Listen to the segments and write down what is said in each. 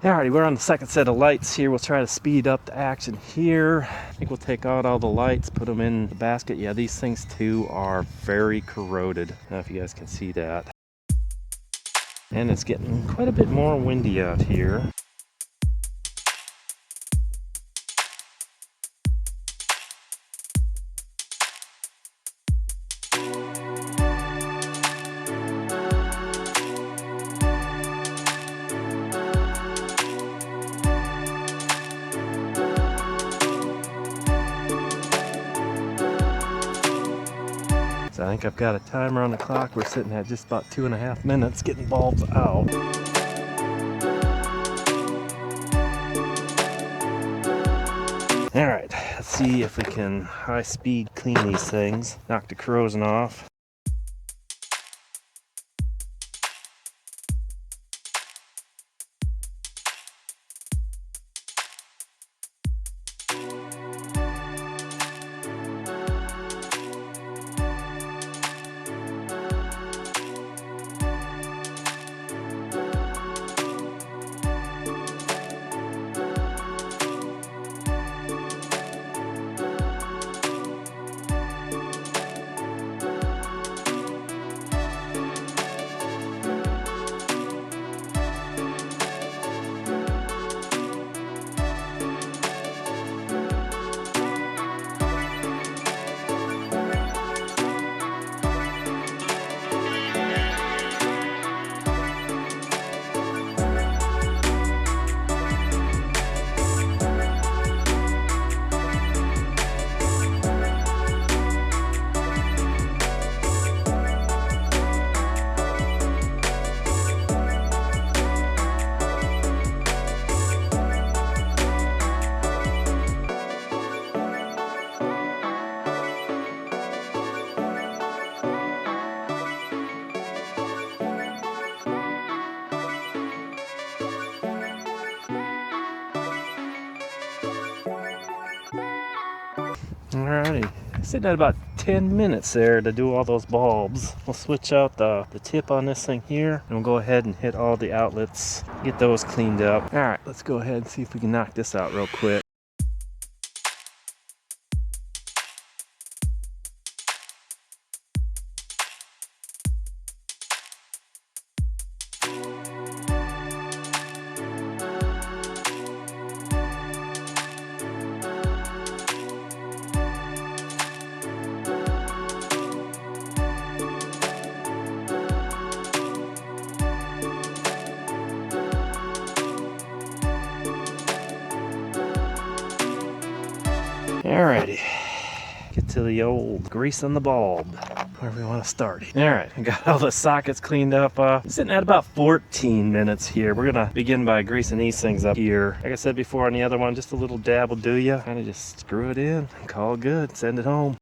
Alrighty, we're on the second set of lights here. We'll try to speed up the action here. I think we'll take out all the lights, put them in the basket. Yeah, these things too are very corroded. I don't know if you guys can see that. And it's getting quite a bit more windy out here. I think I've got a timer on the clock. We're sitting at just about 2.5 minutes getting bulbs out. All right, let's see if we can high speed clean these things, knock the corrosion off. Alrighty, sitting at about 10 minutes there to do all those bulbs. We'll switch out the tip on this thing here, and we'll go ahead and hit all the outlets, get those cleaned up. Alright, let's go ahead and see if we can knock this out real quick. Alrighty, get to the old grease on the bulb, where we want to start it. Alright, I got all the sockets cleaned up. Sitting at about 14 minutes here. We're gonna begin by greasing these things up here. Like I said before on the other one, just a little dab will do ya. Kind of just screw it in, call it good, send it home.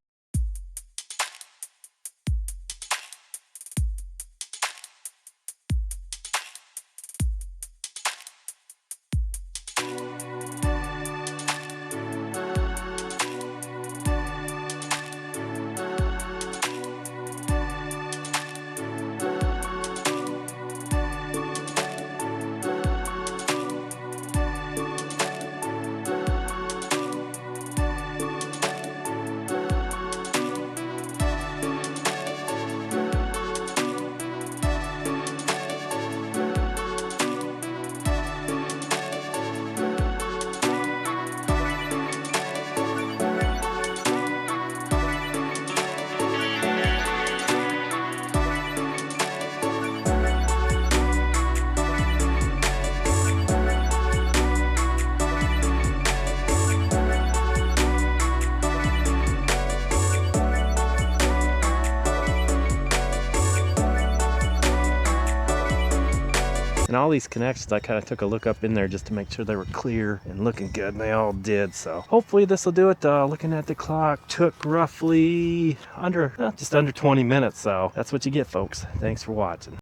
And all these connections, I kind of took a look up in there just to make sure they were clear and looking good, and they all did. So hopefully this will do it. Looking at the clock, took roughly just under 20 minutes. So that's what you get, folks. Thanks for watching.